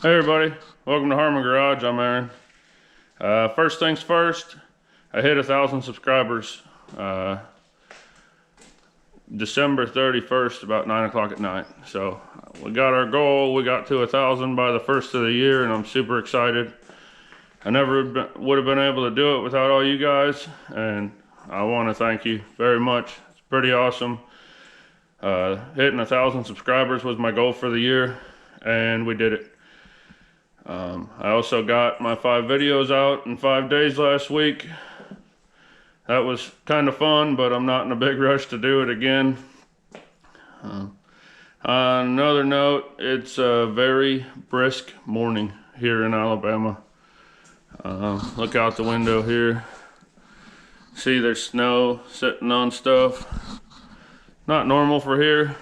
Hey everybody, welcome to Harmon Garage. I'm Aaron. First things first, I hit 1,000 subscribers December 31st, about 9 o'clock at night. So we got our goal. We got to 1,000 by the first of the year, and I'm super excited. I never would have been able to do it without all you guys, and I want to thank you very much. It's pretty awesome. Hitting 1,000 subscribers was my goal for the year, and we did it. I also got my 5 videos out in 5 days last week. That was kind of fun, but I'm not in a big rush to do it again. On another note, it's a very brisk morning here in Alabama. Look out the window here. See, there's snow sitting on stuff. Not normal for here.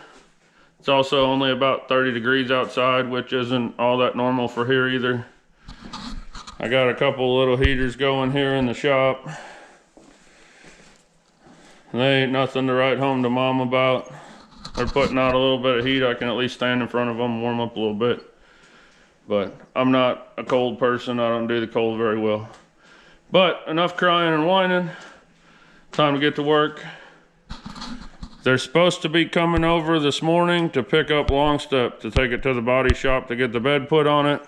It's also only about 30 degrees outside, which isn't all that normal for here either. I got a couple little heaters going here in the shop. They ain't nothing to write home to mom about. They're putting out a little bit of heat. I can at least stand in front of them and warm up a little bit. But I'm not a cold person. I don't do the cold very well. But enough crying and whining. Time to get to work. They're supposed to be coming over this morning to pick up Long Step to take it to the body shop to get the bed put on it.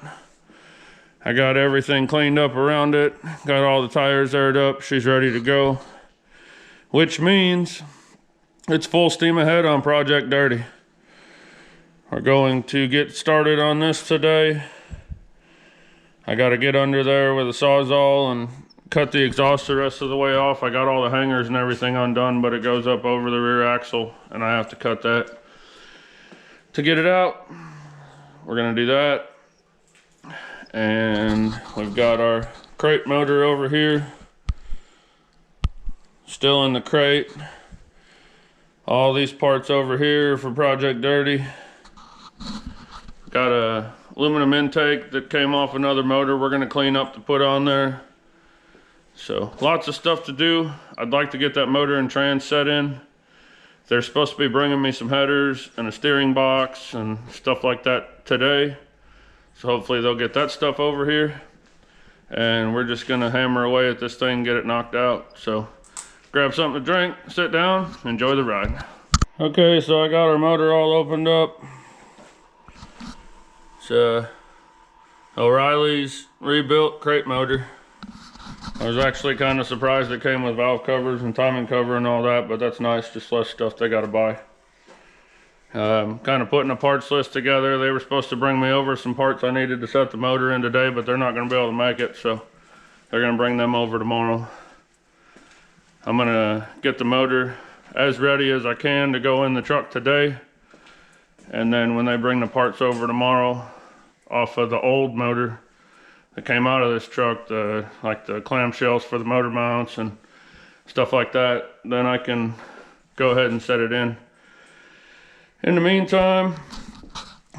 I got everything cleaned up around it. Got all the tires aired up. She's ready to go. Which means it's full steam ahead on Project Dirty. We're going to get started on this today. I got to get under there with a Sawzall and cut the exhaust the rest of the way off. I got all the hangers and everything undone, but it goes up over the rear axle and I have to cut that to get it out. We're gonna do that. And we've got our crate motor over here, still in the crate. All these parts over here for Project Dirty. Got a aluminum intake that came off another motor we're gonna clean up to put on there. So lots of stuff to do. I'd like to get that motor and trans set in. They're supposed to be bringing me some headers and a steering box and stuff like that today. So hopefully they'll get that stuff over here. And we're just gonna hammer away at this thing and get it knocked out. So grab something to drink, sit down, enjoy the ride. Okay, so I got our motor all opened up. It's O'Reilly's rebuilt crate motor. I was actually kind of surprised it came with valve covers and timing cover and all that, but that's nice, just less stuff they got to buy. Kind of putting a parts list together. They were supposed to bring me over some parts I needed to set the motor in today, but they're not going to be able to make it, so they're going to bring them over tomorrow. I'm going to get the motor as ready as I can to go in the truck today, and then when they bring the parts over tomorrow off of the old motor that came out of this truck, like the clamshells for the motor mounts and stuff like that, then I can go ahead and set it in. In the meantime,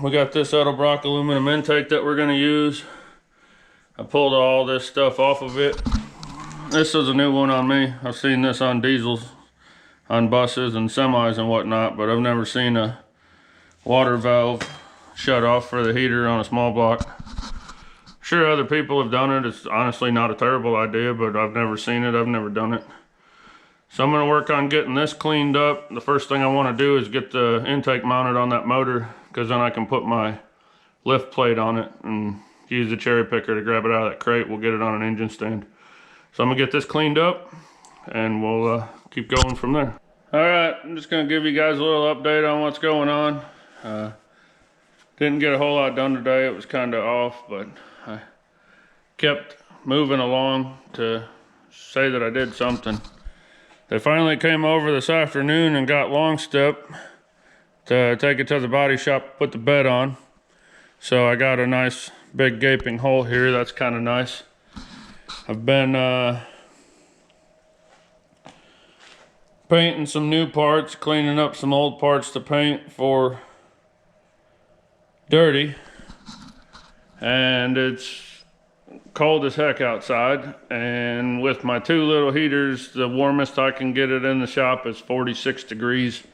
we got this Edelbrock aluminum intake that we're gonna use. I pulled all this stuff off of it. This is a new one on me. I've seen this on diesels, on buses and semis and whatnot, but I've never seen a water valve shut off for the heater on a small block. Sure, other people have done it. It's honestly not a terrible idea, but I've never seen it. I've never done it. So I'm going to work on getting this cleaned up. The first thing I want to do is get the intake mounted on that motor, because then I can put my lift plate on it and use the cherry picker to grab it out of that crate. We'll get it on an engine stand. So I'm going to get this cleaned up and we'll keep going from there. All right, I'm just going to give you guys a little update on what's going on. Didn't get a whole lot done today. It was kind of off, but I kept moving along to say that I did something. They finally came over this afternoon and got Long Step to take it to the body shop, put the bed on. So I got a nice big gaping hole here. That's kind of nice. I've been painting some new parts, cleaning up some old parts to paint for Dirty. And it's cold as heck outside, and with my 2 little heaters, the warmest I can get it in the shop is 46 degrees.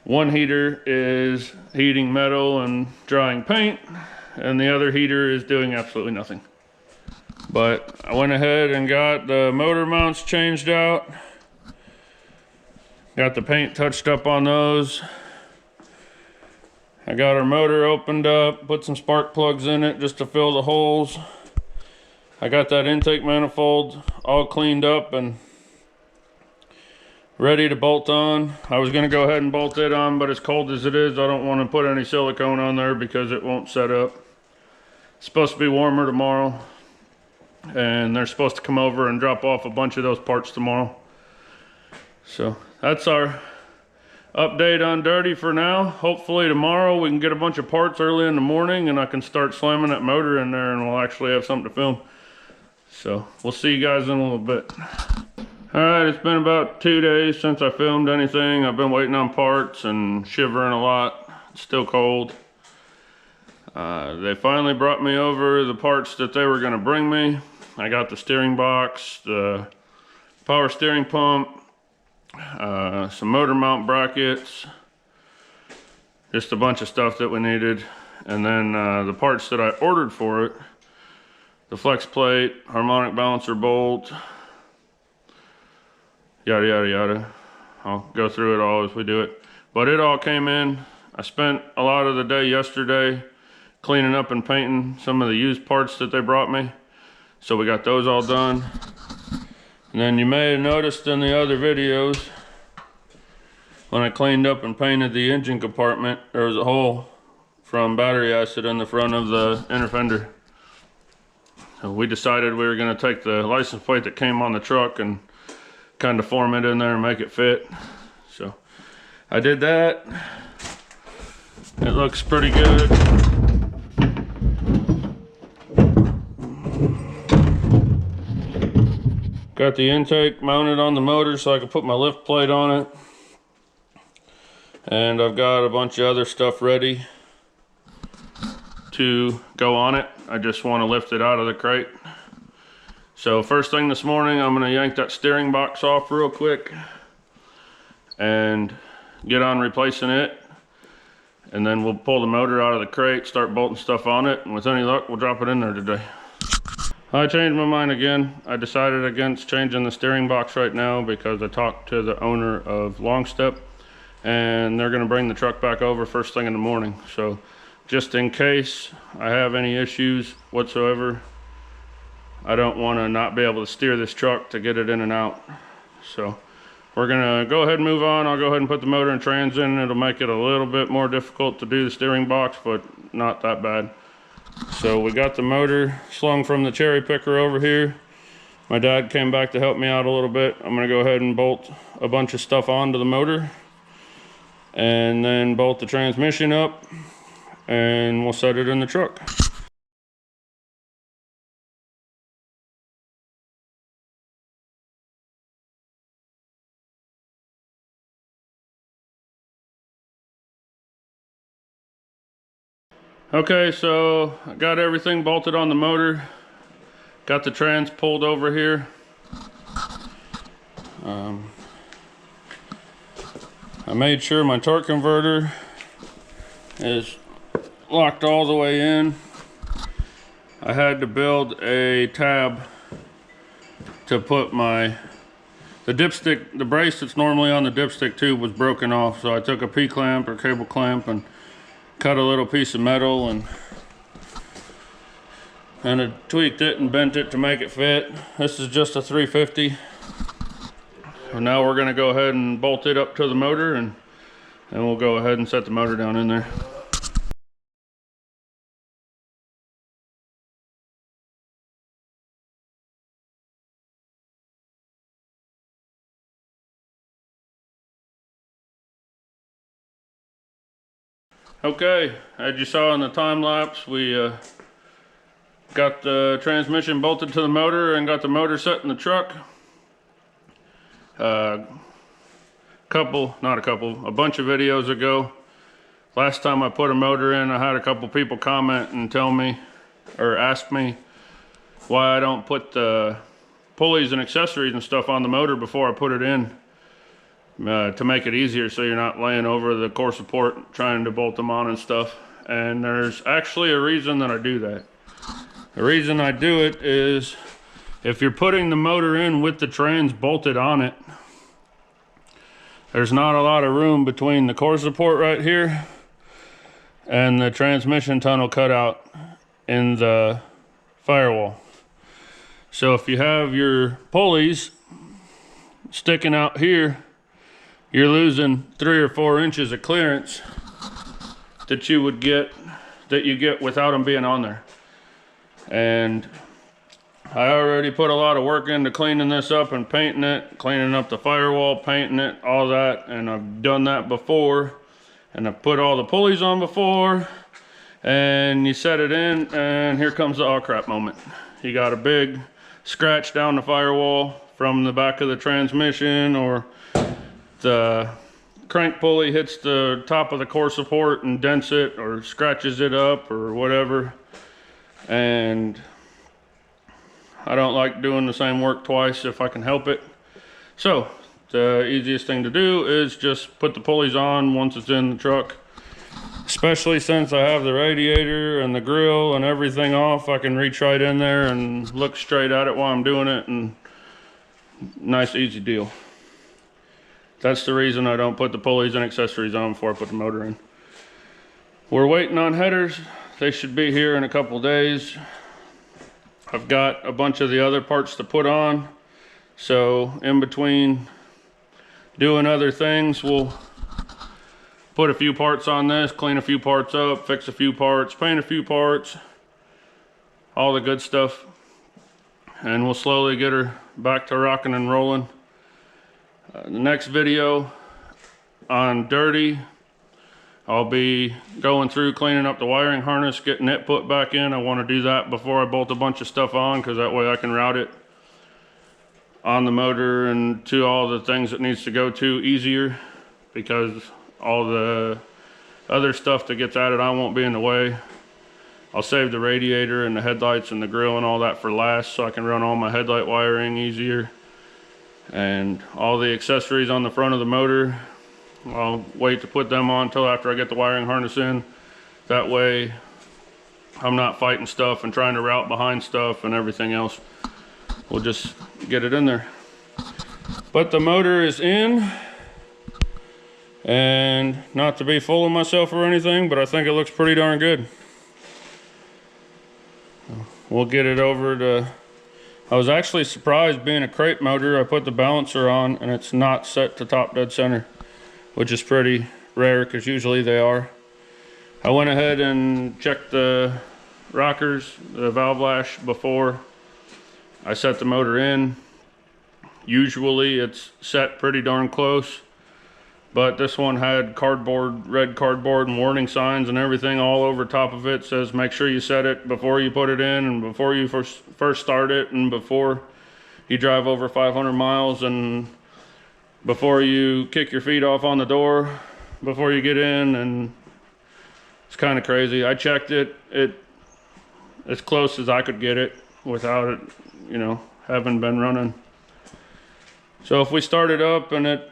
One heater is heating metal and drying paint, and the other heater is doing absolutely nothing. But I went ahead and got the motor mounts changed out. Got the paint touched up on those. I got our motor opened up, put some spark plugs in it just to fill the holes. I got that intake manifold all cleaned up and ready to bolt on. I was going to go ahead and bolt it on, but as cold as it is, I don't want to put any silicone on there because it won't set up. It's supposed to be warmer tomorrow, and they're supposed to come over and drop off a bunch of those parts tomorrow. So that's our update on Dirty for now. Hopefully tomorrow we can get a bunch of parts early in the morning and I can start slamming that motor in there and we'll actually have something to film. So we'll see you guys in a little bit. Alright, it's been about 2 days since I filmed anything. I've been waiting on parts and shivering a lot. It's still cold. They finally brought me over the parts that they were going to bring me. I got the steering box, the power steering pump, some motor mount brackets, just a bunch of stuff that we needed, and then the parts that I ordered for it, the flex plate, harmonic balancer bolt, yada yada yada. I'll go through it all as we do it, but it all came in. I spent a lot of the day yesterday cleaning up and painting some of the used parts that they brought me, so we got those all done. And then you may have noticed in the other videos, when I cleaned up and painted the engine compartment, there was a hole from battery acid in the front of the inner fender. So we decided we were going to take the license plate that came on the truck and kind of form it in there and make it fit. So I did that. It looks pretty good. Got the intake mounted on the motor so I can put my lift plate on it. And I've got a bunch of other stuff ready to go on it. I just want to lift it out of the crate. So first thing this morning, I'm going to yank that steering box off real quick and get on replacing it. And then we'll pull the motor out of the crate, start bolting stuff on it, and with any luck, we'll drop it in there today. I changed my mind again. I decided against changing the steering box right now because I talked to the owner of Long Step and they're going to bring the truck back over first thing in the morning. So just in case I have any issues whatsoever, I don't want to not be able to steer this truck to get it in and out. So we're going to go ahead and move on. I'll go ahead and put the motor and trans in. It'll make it a little bit more difficult to do the steering box, but not that bad. So we got the motor slung from the cherry picker over here. My dad came back to help me out a little bit. I'm going to go ahead and bolt a bunch of stuff onto the motor and then bolt the transmission up and we'll set it in the truck. Okay, so I got everything bolted on the motor. Got the trans pulled over here. I made sure my torque converter is locked all the way in. I had to build a tab to put the dipstick, the brace that's normally on the dipstick tube was broken off. So I took a P-clamp or cable clamp and cut a little piece of metal and I tweaked it and bent it to make it fit. This is just a 350. So now we're going to go ahead and bolt it up to the motor and we'll go ahead and set the motor down in there. Okay, as you saw in the time lapse, we got the transmission bolted to the motor and got the motor set in the truck. A bunch of videos ago, last time I put a motor in, I had a couple people comment and tell me or ask me why I don't put the pulleys and accessories and stuff on the motor before I put it in. to make it easier so you're not laying over the core support trying to bolt them on and stuff. And there's actually a reason that I do that. The reason I do it is if you're putting the motor in with the trans bolted on it, there's not a lot of room between the core support right here and the transmission tunnel cutout in the firewall. So if you have your pulleys sticking out here, you're losing 3 or 4 inches of clearance that you get without them being on there. And I already put a lot of work into cleaning this up and painting it, cleaning up the firewall, painting it, all that, and I've done that before, and I've put all the pulleys on before, and you set it in, and here comes the oh crap moment. You got a big scratch down the firewall from the back of the transmission, or the crank pulley hits the top of the core support and dents it or scratches it up or whatever. And I don't like doing the same work twice if I can help it. So the easiest thing to do is just put the pulleys on once it's in the truck. Especially since I have the radiator and the grill and everything off, I can reach right in there and look straight at it while I'm doing it, and nice easy deal. That's the reason I don't put the pulleys and accessories on before I put the motor in. We're waiting on headers. They should be here in a couple days. I've got a bunch of the other parts to put on, so in between doing other things, we'll put a few parts on this, clean a few parts up, fix a few parts, paint a few parts, all the good stuff, and we'll slowly get her back to rocking and rolling. The next video on dirty, I'll be going through cleaning up the wiring harness, getting it put back in. I want to do that before I bolt a bunch of stuff on, because that way I can route it on the motor and to all the things it needs to go to easier, because all the other stuff that gets added on won't be in the way. I'll save the radiator and the headlights and the grill and all that for last, so I can run all my headlight wiring easier. And all the accessories on the front of the motor, I'll wait to put them on until after I get the wiring harness in. That way I'm not fighting stuff and trying to route behind stuff and everything else. We'll just get it in there. But the motor is in, and not to be full of myself or anything, but I think it looks pretty darn good. We'll get it over to, I was actually surprised, being a crate motor, I put the balancer on and it's not set to top dead center, which is pretty rare because usually they are. I went ahead and checked the rockers, the valve lash, before I set the motor in. Usually it's set pretty darn close, but this one had cardboard, red cardboard and warning signs and everything all over top of it. Says make sure you set it before you put it in, and before you first start it, and before you drive over 500 miles, and before you kick your feet off on the door before you get in. And it's kind of crazy. I checked it as close as I could get it without it, you know, having been running. So if we start it up and it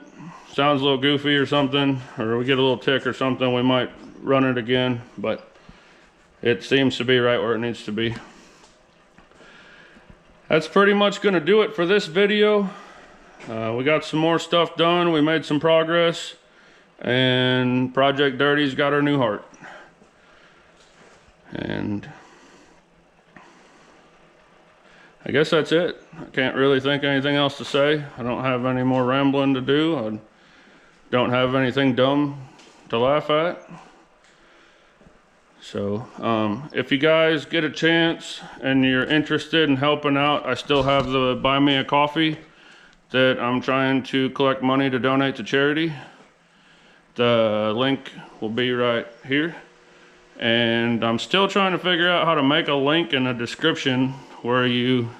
sounds a little goofy or something, or we get a little tick or something, we might run it again, but it seems to be right where it needs to be. That's pretty much going to do it for this video. We got some more stuff done. We made some progress, and Project Dirty's got our new heart. And I guess that's it. I can't really think of anything else to say. I don't have any more rambling to do. I don't have anything dumb to laugh at. So if you guys get a chance and you're interested in helping out, I still have the Buy Me a Coffee that I'm trying to collect money to donate to charity. The link will be right here. And I'm still trying to figure out how to make a link in the description where you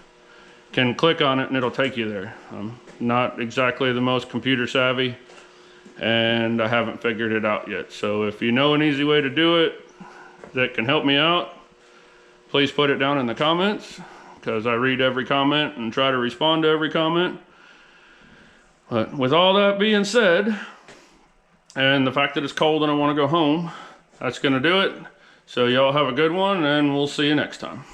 can click on it and it'll take you there. I'm not exactly the most computer savvy, and I haven't figured it out yet. So if you know an easy way to do it that can help me out, please put it down in the comments, because I read every comment and try to respond to every comment. But with all that being said, and the fact that it's cold and I want to go home, that's going to do it. So y'all have a good one, and we'll see you next time.